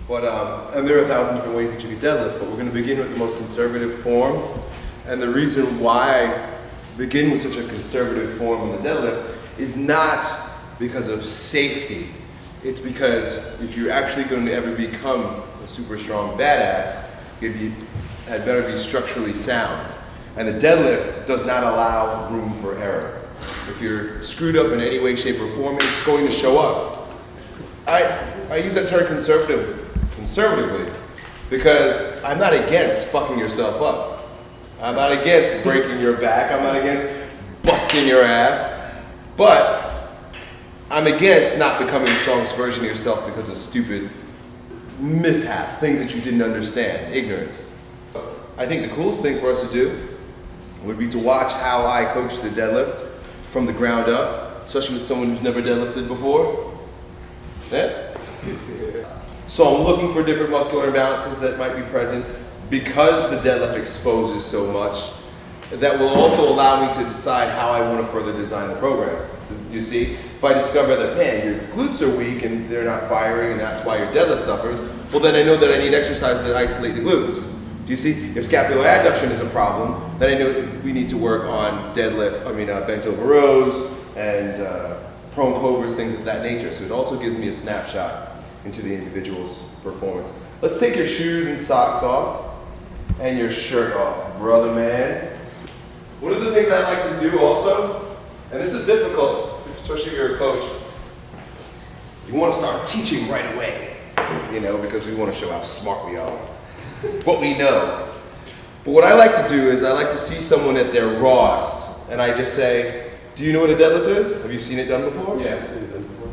But, and there are 1,000 different ways that you can deadlift, but we're going to begin with the most conservative form. And the reason why I begin with such a conservative form on the deadlift is not because of safety. It's because if you're actually going to ever become a super strong badass, it had better be structurally sound. And the deadlift does not allow room for error. If you're screwed up in any way, shape, or form, it's going to show up. I use that term conservatively because I'm not against fucking yourself up. I'm not against breaking your back. I'm not against busting your ass. But I'm against not becoming the strongest version of yourself because of stupid mishaps, things that you didn't understand, ignorance. I think the coolest thing for us to do would be to watch how I coach the deadlift from the ground up, especially with someone who's never deadlifted before. Yeah? So I'm looking for different muscular imbalances that might be present because the deadlift exposes so much. That will also allow me to decide how I want to further design the program. You see, if I discover that, man, your glutes are weak and they're not firing and that's why your deadlift suffers, well then I know that I need exercises that isolate the glutes. Do you see? If scapular adduction is a problem, then I know we need to work on bent over rows and prone cobras, things of that nature. So it also gives me a snapshot into the individual's performance. Let's take your shoes and socks off and your shirt off, brother man. One of the things I like to do also, and this is difficult, especially if you're a coach, you want to start teaching right away, because we want to show how smart we are, what we know. But what I like to do is I like to see someone at their rawest, and I just say, do you know what a deadlift is? Have you seen it done before? Yeah, I've seen it done before.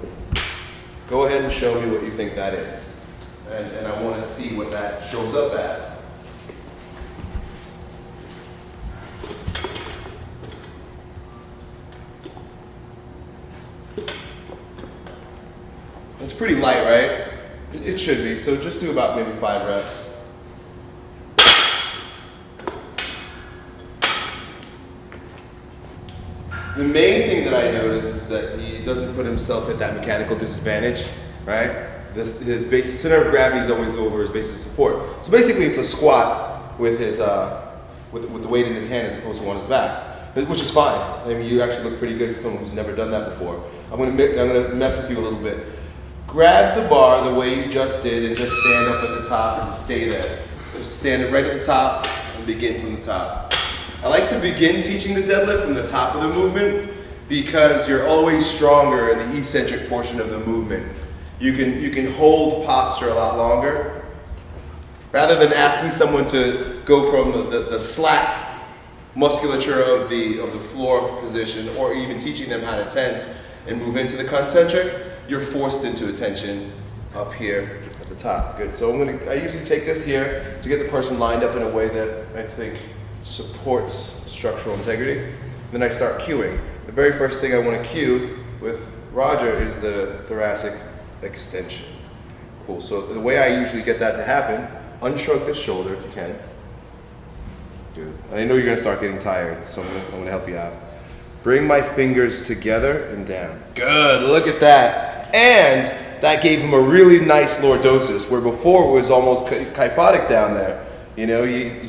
Go ahead and show me what you think that is. And I want to see what that shows up as. It's pretty light, right? It should be, so just do about maybe 5 reps. The main thing that I notice is that he doesn't put himself at that mechanical disadvantage, right? His base center of gravity is always over his base of support. So basically it's a squat with his with the weight in his hand as opposed to on his back, which is fine. I mean, you actually look pretty good for someone who's never done that before. I'm gonna mess with you a little bit. Grab the bar the way you just did and just stand up at the top and stay there. Just stand right at the top and begin from the top. I like to begin teaching the deadlift from the top of the movement because you're always stronger in the eccentric portion of the movement. You can hold posture a lot longer. Rather than asking someone to go from the slack musculature of the floor position or even teaching them how to tense and move into the concentric, you're forced into a tension up here at the top. Good, so I usually take this here to get the person lined up in a way that I think supports structural integrity. Then I start cueing. The very first thing I want to cue with Roger is the thoracic extension. Cool, so the way I usually get that to happen, unshrug this shoulder if you can. Good, and I know you're gonna start getting tired, so I'm gonna help you out. Bring my fingers together and down. Good, look at that. And that gave him a really nice lordosis, where before it was almost kyphotic down there. You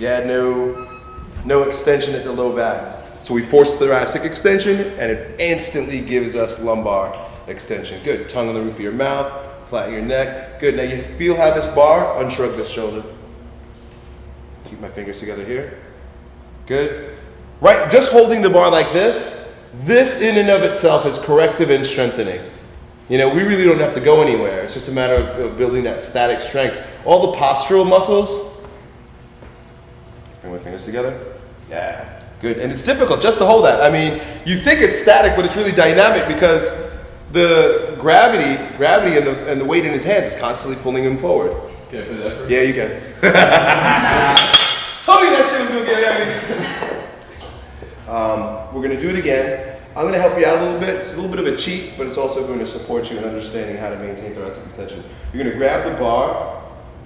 had no extension at the low back. So we force thoracic extension and it instantly gives us lumbar extension. Good, tongue on the roof of your mouth, flatten your neck. Good, now you feel how this bar, unshrug this shoulder. Keep my fingers together here. Good. Right, just holding the bar like this in and of itself is corrective and strengthening. We really don't have to go anywhere. It's just a matter of building that static strength. All the postural muscles, bring my fingers together. Yeah, good. And it's difficult just to hold that. I mean, you think it's static, but it's really dynamic because the gravity and the weight in his hands is constantly pulling him forward. Can I put that for? Yeah, you can. Told you that shit was gonna get heavy. We're gonna do it again. I'm gonna help you out a little bit. It's a little bit of a cheat, but it's also going to support you in understanding how to maintain thoracic extension. You're gonna grab the bar,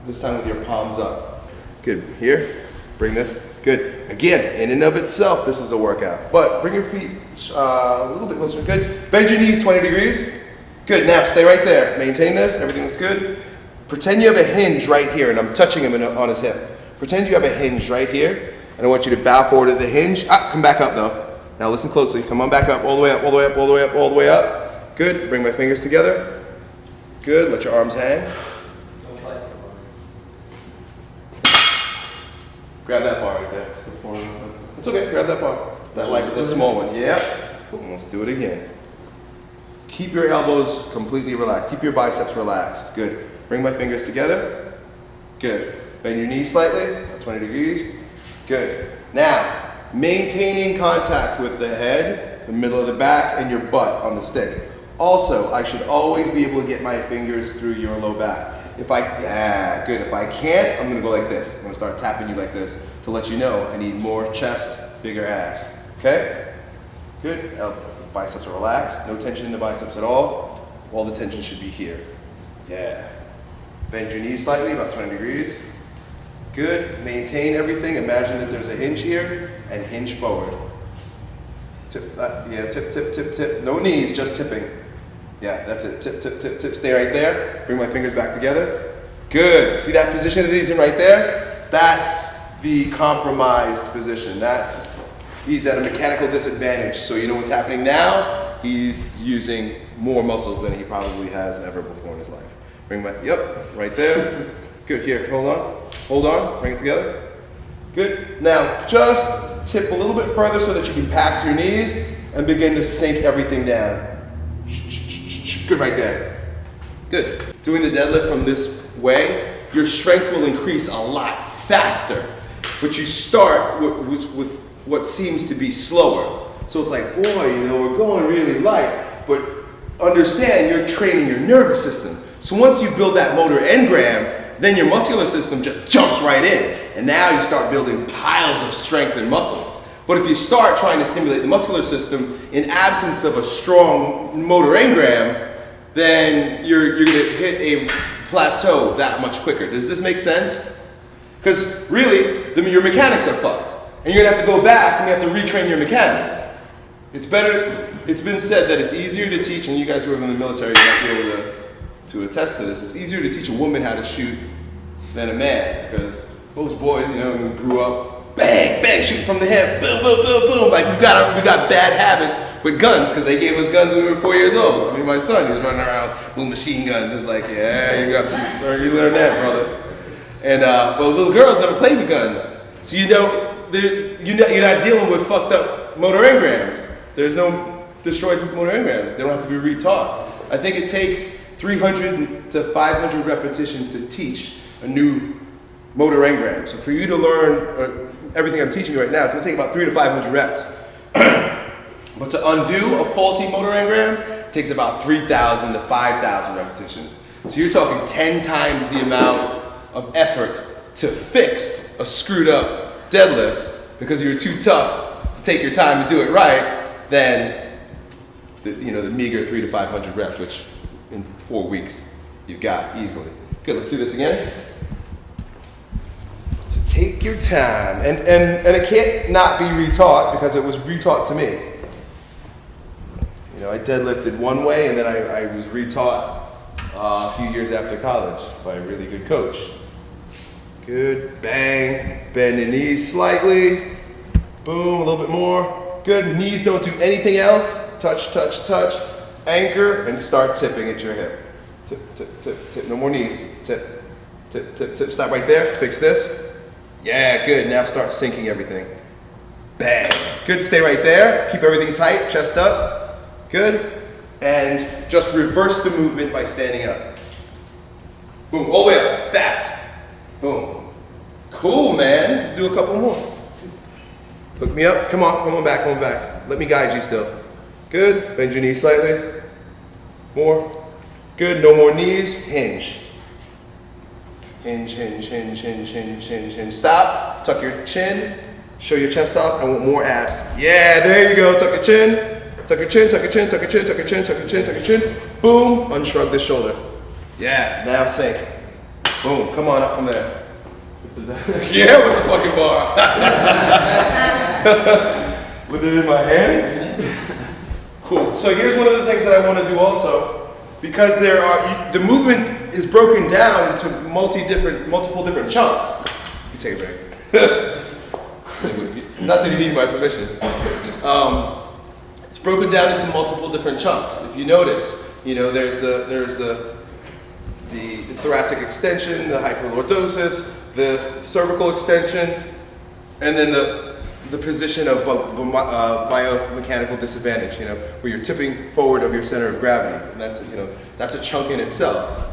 this time with your palms up. Good, here, bring this. Good, again, in and of itself, this is a workout. But bring your feet a little bit closer, good. Bend your knees 20 degrees. Good, now stay right there. Maintain this, everything looks good. Pretend you have a hinge right here, and I'm touching him on his hip. Pretend you have a hinge right here, and I want you to bow forward at the hinge. Come back up though. Now listen closely. Come on back up, all the way up, all the way up, all the way up, all the way up. Good. Bring my fingers together. Good. Let your arms hang. Grab that bar right there. It's okay. Grab that bar. That small one. Yeah. Let's do it again. Keep your elbows completely relaxed. Keep your biceps relaxed. Good. Bring my fingers together. Good. Bend your knees slightly, about 20 degrees. Good. Now, maintaining contact with the head, the middle of the back, and your butt on the stick. Also, I should always be able to get my fingers through your low back. Good. If I can't, I'm gonna go like this. I'm gonna start tapping you like this to let you know I need more chest, bigger ass. Okay? Good. Biceps are relaxed. No tension in the biceps at all. All the tension should be here. Yeah. Bend your knees slightly, about 20 degrees. Good. Maintain everything. Imagine that there's a hinge here and hinge forward. Tip, tip, tip, tip, tip. No knees, just tipping. Yeah, that's it. Tip, tip, tip, tip. Stay right there. Bring my fingers back together. Good. See that position that he's in right there? That's the compromised position. He's at a mechanical disadvantage. So you know what's happening now? He's using more muscles than he probably has ever before in his life. Bring my, right there. Good, here, hold on, bring it together. Good, now just tip a little bit further so that you can pass your knees and begin to sink everything down. Good, right there. Good. Doing the deadlift from this way, your strength will increase a lot faster, but you start with what seems to be slower. So it's like, boy, we're going really light, but understand you're training your nervous system. So once you build that motor engram, then your muscular system just jumps right in. And now you start building piles of strength and muscle. But if you start trying to stimulate the muscular system in absence of a strong motor engram, then you're gonna hit a plateau that much quicker. Does this make sense? Because really, your mechanics are fucked. And you're gonna have to go back and you have to retrain your mechanics. It's been said that it's easier to teach, and you guys who are in the military might be able to attest to this, it's easier to teach a woman how to shoot than a man, because most boys, grew up, bang, bang, shooting from the hip, boom, boom, boom, boom. Like we got bad habits with guns, because they gave us guns when we were 4 years old. I mean, my son, he was running around with little machine guns. It's like, yeah, you learn that, brother. And but little girls never played with guns, so you're not dealing with fucked up motor engrams. There's no destroyed motor engrams. They don't have to be retaught. I think it takes 300 to 500 repetitions to teach a new motor engram. So for you to learn everything I'm teaching you right now, it's gonna take about 300 to 500 reps. But to undo a faulty motor engram takes about 3,000 to 5,000 repetitions. So you're talking 10 times the amount of effort to fix a screwed up deadlift because you're too tough to take your time to do it right than the meager 300 to 500 reps, which in 4 weeks you've got easily. Good, let's do this again. So take your time, and it can't not be retaught because it was retaught to me. I deadlifted one way, and then I was retaught a few years after college by a really good coach. Good, bang, bend the knees slightly, boom, a little bit more. Good, knees don't do anything else. Touch, touch, touch, anchor, and start tipping at your hip. Tip, tip, tip, tip, no more knees. Tip, tip, tip, tip, stop right there, fix this. Yeah, good, now start sinking everything. Bang, good, stay right there. Keep everything tight, chest up, good. And just reverse the movement by standing up. Boom, all the way up, fast. Boom. Cool, man, let's do a couple more. Hook me up, come on back, come on back. Let me guide you still. Good, bend your knees slightly. More. Good, no more knees, hinge. Hinge, hinge, hinge, hinge, hinge, hinge, hinge. Stop, tuck your chin, show your chest off. I want more ass. Yeah, there you go, tuck your chin. Tuck your chin, tuck your chin, tuck your chin, tuck your chin, tuck your chin, tuck your chin. Boom, unshrug this shoulder. Yeah, now sink. Boom, come on up from there. Yeah, with the fucking bar. With it in my hands. Cool. So here's one of the things that I want to do also, because the movement is broken down into multiple different chunks. You take a break. Not that you need my permission. It's broken down into multiple different chunks. If you notice, you know, there's the thoracic extension, the hyperlordosis, the cervical extension, and then the position of biomechanical disadvantage, you know, where you're tipping forward of your center of gravity. And that's, you know, that's a chunk in itself.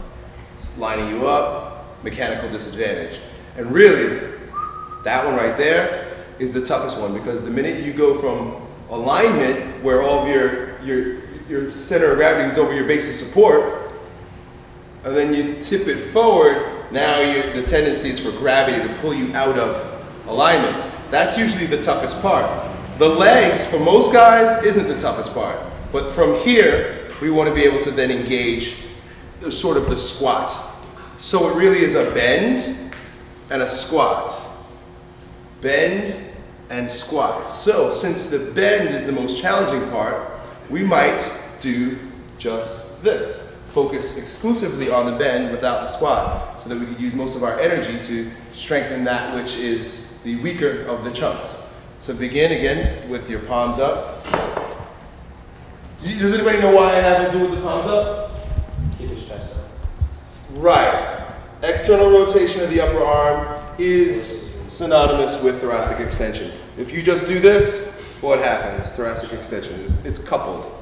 It's lining you up, mechanical disadvantage. And really, that one right there is the toughest one, because the minute you go from alignment, where all of your center of gravity is over your base of support, and then you tip it forward, now the tendency is for gravity to pull you out of alignment. That's usually the toughest part. The legs, for most guys, isn't the toughest part. But from here, we want to be able to then engage sort of the squat. So it really is a bend and a squat. Bend and squat. So since the bend is the most challenging part, we might do just this. Focus exclusively on the bend without the squat, so that we could use most of our energy to strengthen that which is the weaker of the chunks. So begin again with your palms up. Does anybody know why I have them do with the palms up? Keep his chest up. Right. External rotation of the upper arm is synonymous with thoracic extension. If you just do this, what happens? Thoracic extension. It's coupled.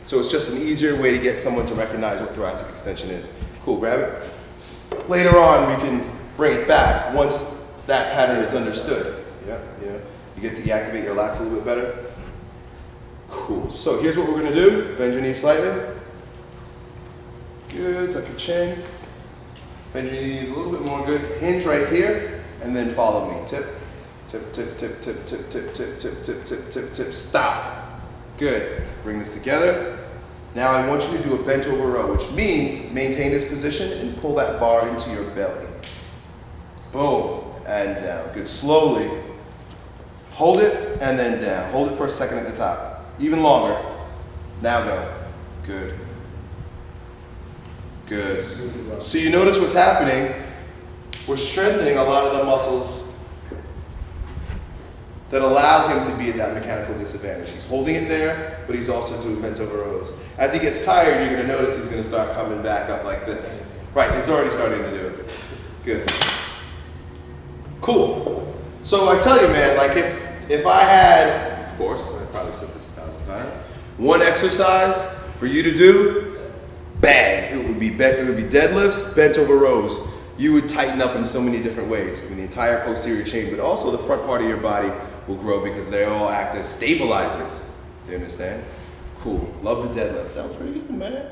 So it's just an easier way to get someone to recognize what thoracic extension is. Cool, grab it. Later on, we can bring it back once that pattern is understood. Yeah. You get to deactivate your lats a little bit better. Cool. So here's what we're going to do. Bend your knee slightly. Good. Tuck your chin. Bend your knees a little bit more. Good. Hinge right here, and then follow me. Tip, tip, tip, tip, tip, tip, tip, tip, tip, tip, tip, tip, tip. Stop. Good. Bring this together. Now I want you to do a bent over row, which means maintain this position and pull that bar into your belly. Boom. And down. Good. Slowly. Hold it and then down. Hold it for a second at the top. Even longer. Now go. Good. Good. So you notice what's happening. We're strengthening a lot of the muscles that allow him to be at that mechanical disadvantage. He's holding it there, but he's also doing bent over rows. As he gets tired, you're going to notice he's going to start coming back up like this. Right, he's already starting to do it. Good. Cool. So I tell you, man, like if I had, of course, I probably said this 1,000 times, one exercise for you to do, bang, it would be deadlifts, bent over rows. You would tighten up in so many different ways. I mean, the entire posterior chain, but also the front part of your body will grow because they all act as stabilizers. Do you understand? Cool. Love the deadlift. That was pretty good, man.